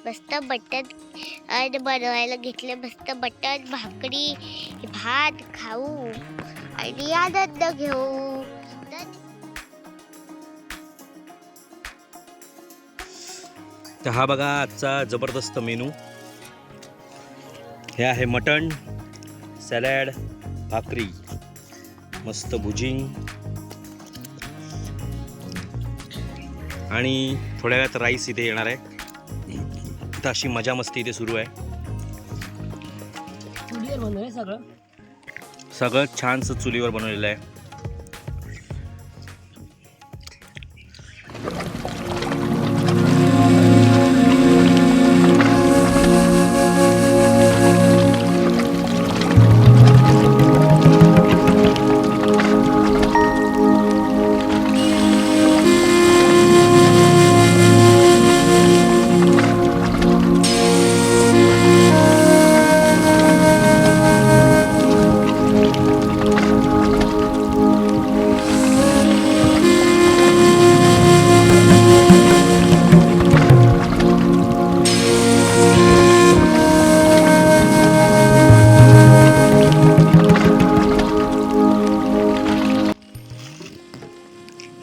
मस्त बटाट बनवायला घेतले. मस्त बटाट भाकरी भात खाऊ आणि आनंद घेऊ. तर हा बघा आजचा जबरदस्त मेनू. हे आहे मटण, सॅलड, भाकरी, मस्त भुजिंग आणि थोड्या वेळात राईस इथे येणार आहे. तर अशी मजा मस्ती इथे सुरू आहे. चुलीवर बनवलंय सगळं. सगळं छानसं चुलीवर बनवलेलं आहे.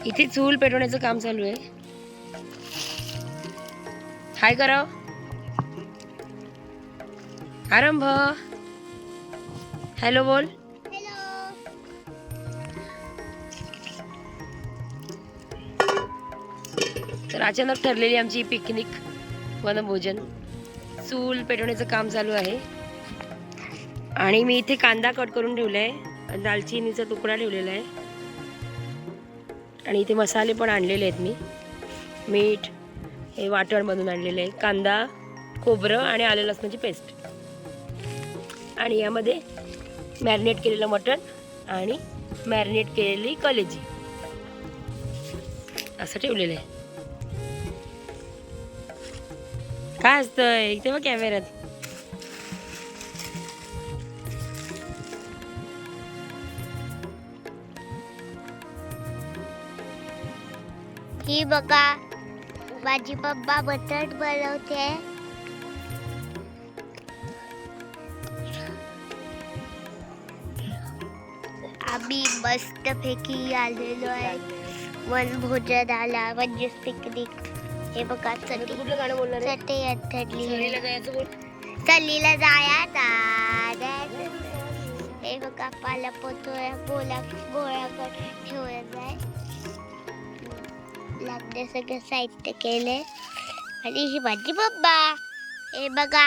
इथे चूल पेटवण्याचं काम चालू आहे. हाय कराव आरंभ. हॅलो बोल. तर अचानक ठरलेली आमची पिकनिक वनभोजन. चूल पेटवण्याचं काम चालू आहे आणि मी इथे कांदा कट करून ठेवलाय, दालचिनीचा तुकडा ठेवलेला आहे आणि इथे मसाले पण आणलेले आहेत. मी मीठ हे वाटण बनवून आणलेलं आहे, कांदा, खोबरं आणि आलं लसणाची पेस्ट आणि यामध्ये मॅरिनेट केलेलं मटण आणि मॅरिनेट केलेली कलेजी असं ठेवलेलं आहे. काय असतंय इथे बघ कॅमेऱ्यात. ही बघा माझी पप्पा बटाट बनवते. आम्ही मस्त पैकी आलेलो आहे वनभोजनाला, म्हणजेच पिकनिक. हे बघा चटई कुठलं गाणं बोलणार आहे? चटई ठरली. सहलीला जायचं बोल. चलीला जाया. हे बघा पाला पोतोया गोळा ठेवलं आहे. लागले सगळं साहित्य केले आणि ही माझी पप्पा. हे बघा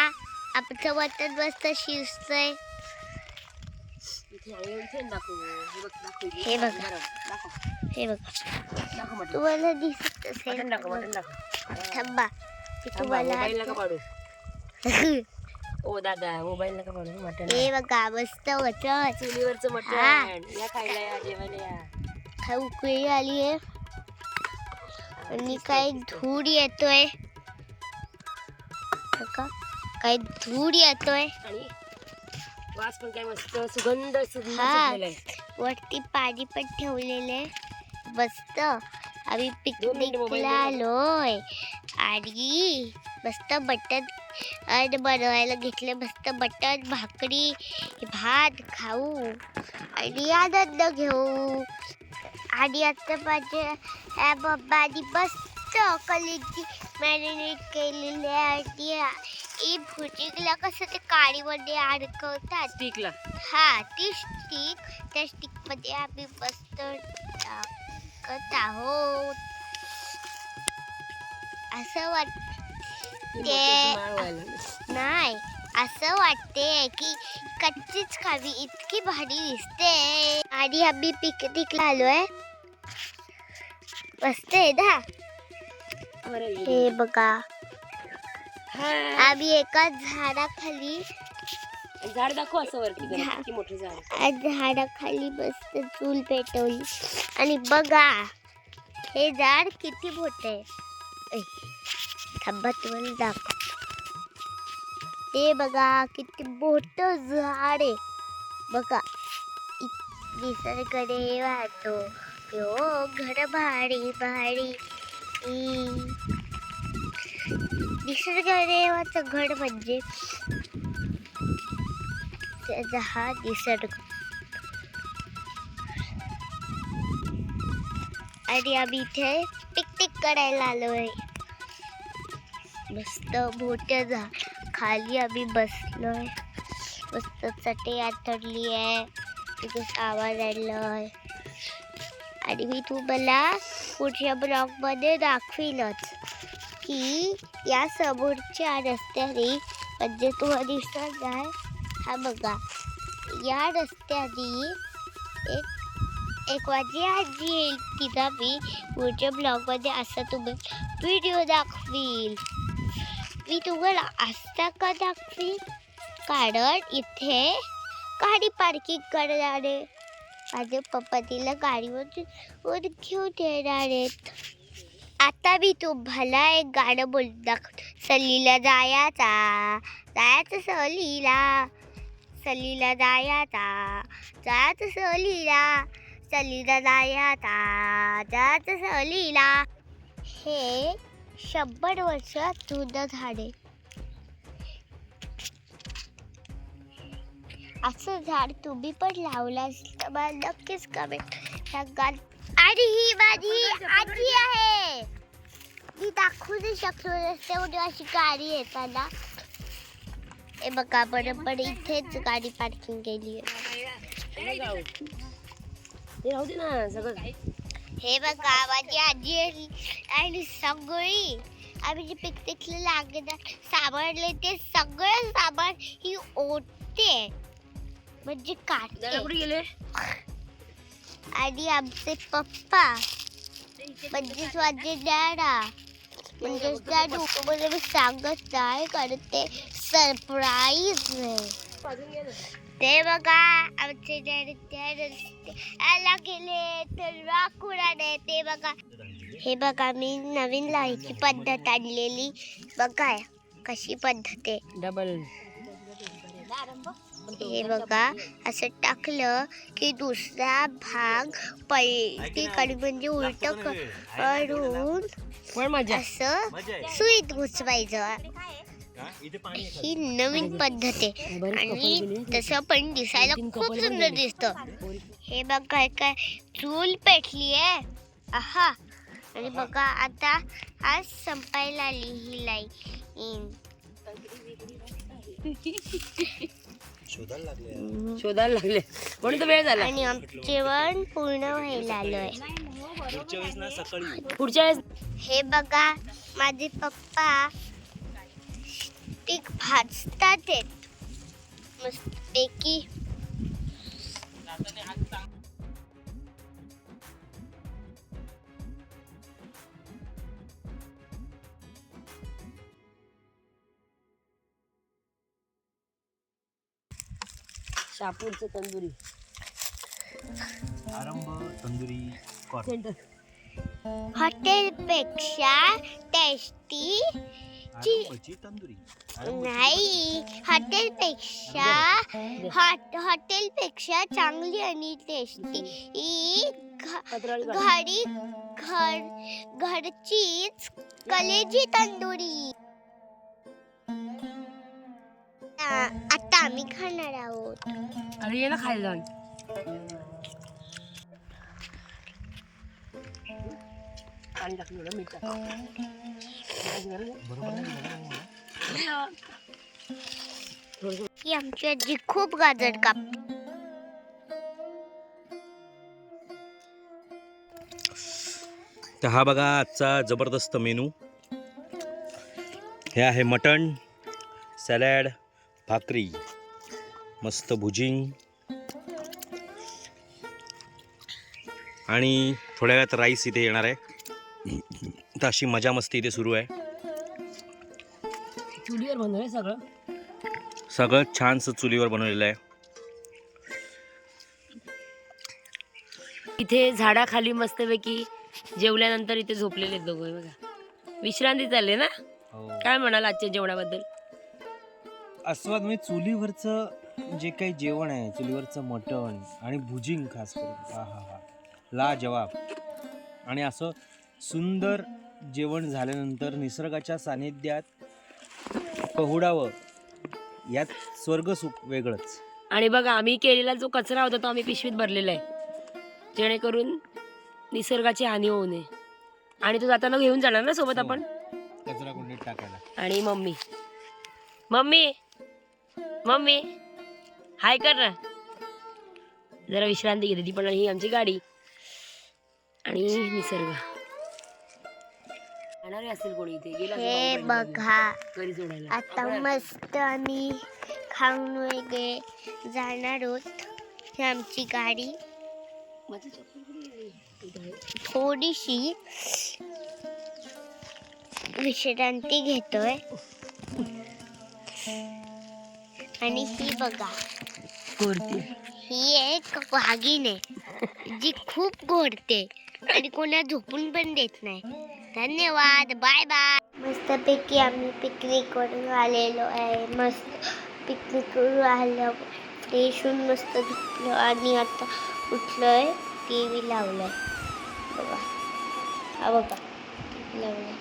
आमचं मटण मस्त शिजतंय. हे बघा हे बघा तुम्हाला दिसत असेल. थांबा तुम्हाला ओ दादा मोबाईल नका पाडू. मटण हे बघा मस्त मटण चुलीवरचं मटण या खायला या जेवायला या. खाऊ उकळी आली आहे आणि काय धूळ येतोय बघा, काय धूळ येतोय आणि वास पण काय मस्त सुगंध हा. वरती पाणी पण ठेवलेले मस्त. आम्ही पिकनिकला आलोय आणि मस्त बटाट बनवायला घेतले. मस्त बटाट भाकरी भात खाऊ आणि आनंद घेऊ. आणि आता माझ्या बाबांनी मस्त कलेजी मॅरिनेट केलेली आहे. ही भुजिंगला कसं ते काडीमध्ये अडकवतात स्टिकला. हा ती स्टिक, त्या स्टिक मध्ये आम्ही मस्त टाकत आहोत. असं वाटते नाही, असं वाटते की कच्चीच खावी, इतकी भारी दिसते. आणि आम्ही पिकनिकला आलोय. मस्त आहे ना. हे बघा आम्ही एका झाडाखाली, झाड दाखव असं वरती किती मोठं झाड. झाडाखाली मस्त चूल पेटवली आणि बघा हे झाड किती मोठं आहे. थांबा तुम्हाला दाखव. ते बघा किती मोठं झाड आहे बघा. निसर्गाकडे वाहतो यो घर भारी भारी. निसर्गदेवाचं घड म्हणजे त्याचा हा निसर्ग. आणि आम्ही इथे पिकनिक करायला आलोय. मस्त मोठ्या खाली आम्ही बसलोय. मस्त चटई आथरली आहे. तिथे सामान आणलंय. आणि मी तुम्हाला पुढच्या ब्लॉगमध्ये दाखवीलच की या समोरच्या रस्त्याने म्हणजे तुम्हाला दिसत आहे. हा बघा, या रस्त्याने एक माझी आजी येईल. तिला मी पुढच्या ब्लॉगमध्ये असा तुम्हाला व्हिडिओ दाखवील. मी तुम्हाला असता का दाखवील कारण इथे गाडी पार्किंग करणार आहे. माझे पप्पा तिला गाडीवर घेऊन येणार आहेत. आता मी तुम्हाला एक गाणं बोलून दाखवतो. सहलीला जायचा सहलीला, सहलीला जायचा सहलीला, सहलीला जायचा सहलीला. हे 100 वर्ष जुनं झाड आहे. असं झाड तुम्ही पण लावलं असेल तर मला नक्कीच कमेंट सांगा. आणि ही माझी आजी आहे. मी दाखवू नाही शकतो रस्त्यावर अशी गाडी येताना. हे बघा, बरोबर इथेच गाडी पार्किंग केली आहे. हे बघा, माझी आजी आणि सगळी आम्ही जे पिकनिकला लागणार सामान ते सगळं सामान ही ओढते म्हणजे काढते. आणि आमचे पप्पा म्हणजे माझे डॅडा म्हणजे डॅडू मला मी सांगत नाही कारण ते सरप्राईज आहे. ते बघा, आमचे डॅडा गेले तर राखुराने. ते बघा, हे बघा, मी नवीन लावायची पद्धत आणलेली. बघा कशी पद्धत आहे. डबल हे बघा, असं टाकलं की दुसरा भाग पलटी म्हणजे उलट करून असं सुईत घुसवायचं. ही नवीन पद्धत आहे आणि तसं पण दिसायला खूप सुंदर दिसतं. हे बघा, काय चूल पेटली आहे. आहा, आणि बघा आता आज संपायला आली ही लाईन. शोधायला लागले म्हणून तर वेळ झाला. आणि आमचं जेवण पूर्ण व्हायला आलोय. पुढच्या वेळेस हे बघा, माझे पप्पा स्टिक भाजतात मस्तपैकी. शापूरचं तंदुरी आरंभ तंदुरी सेंटर. हॉटेलपेक्षा टेस्टी तंदुरी नाही, हॉटेलपेक्षा चांगली आणि टेस्टी घरचीच कलेजी तंदुरी. आता आम्ही खाणार आहोत. अरे ये ना खायला. पाणी टाकलं, मीठ टाकलं. ही आमची आजी खूप गाजर कापते. तर हा बघा आजचा जबरदस्त मेनू. हे आहे मटण, सॅलड, भाकरी, मस्त भुजिंग आणि थोड्या वेळात राईस इथे येणार आहे. तर अशी मजा मस्ती इथे सुरू आहे. चुलीवर बनवलंय सगळं छानसं चुलीवर बनवलेलं आहे. इथे झाडाखाली मस्तपैकी जेवल्यानंतर इथे झोपलेले दोघं बघा. विश्रांती चालले ना. काय म्हणाल आजच्या जेवणाबद्दल? आस्वाद म्हणजे चुलीवरचं जे काही जेवण आहे, चुलीवरचं मटण आणि भुजिंग खास करून, हा लाजवाब. आणि असं सुंदर जेवण झाल्यानंतर निसर्गाच्या सानिध्यात हुडावं यात स्वर्ग सुख वेगळंच. आणि बघा आम्ही केलेला जो कचरा होता तो आम्ही पिशवीत भरलेला आहे, जेणेकरून निसर्गाची हानी होऊ नये. आणि तो जाताना घेऊन जाणार ना सोबत आपण. कचरा कुंडीत टाकायला. आणि मम्मी मम्मी मम्मी हाय कर ना, जरा विश्रांती घेते ती पण. ही आमची गाडी आणि निसर्ग. येणारे असेल कोणी इथे गेला हे बघा घरी सोडायला. आता मस्त आम्ही खाऊन वगैरे जाणार आहोत. ही आमची गाडी थोडीशी विश्रांती घेतोय. आणि ही बघा ही एक वाघीण आहे जी खूप घोरते आणि कोणा झोपून पण देत नाही. धन्यवाद, बाय बाय. मस्तपैकी आम्ही पिकनिक करून आलेलो आहे. मस्त पिकनिक करून आलं, फ्रेश होऊन मस्त झोपलो आणि आता उठलोय, TV लावलाय. बघा हा बघा लावलाय.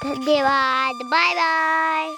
धन्यवाद, बाय बाय.